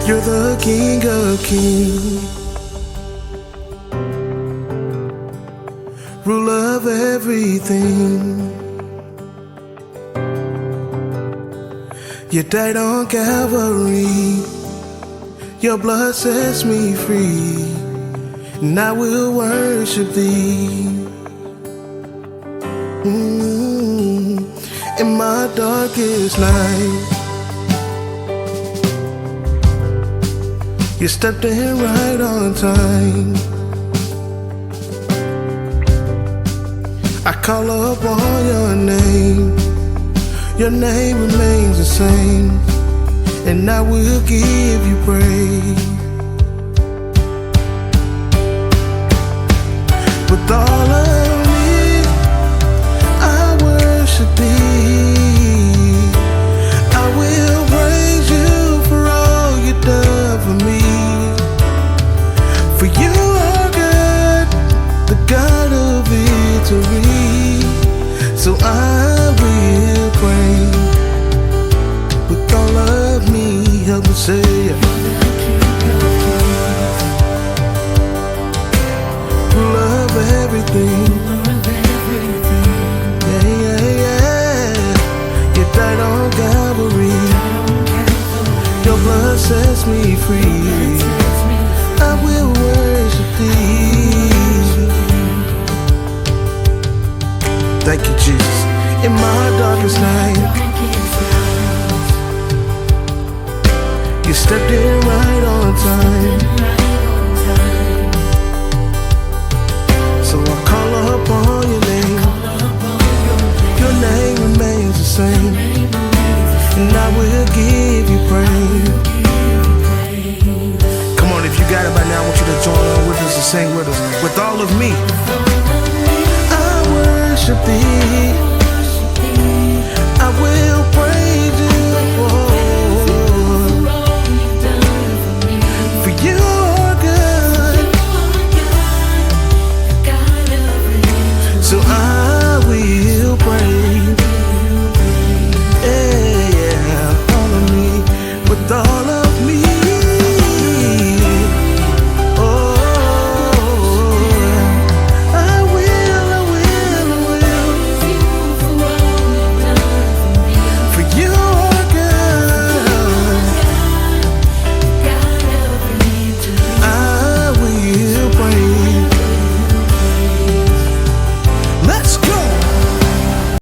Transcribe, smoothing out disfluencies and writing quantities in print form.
You're the King of Kings, ruler of everything. You died on Calvary, your blood sets me free, and I will worship thee. In my darkest night, you stepped in right on time. I call upon your name remains the same, and I will give you praise. With all of me, I worship thee. I will praise you for all you've done for me. For you are God, the God of victory. So I will pray. With all of me, help me say it. Love everything. Yeah, yeah, yeah. You died on Calvary. Your blood sets me free. I will worship thee. Thank you, Jesus. In my darkest night, you stepped in right on time. So I call upon your name. Your name remains the same, and I will give you praise. Come on, if you got it by now, I want you to join on with us and sing with us. With all of me.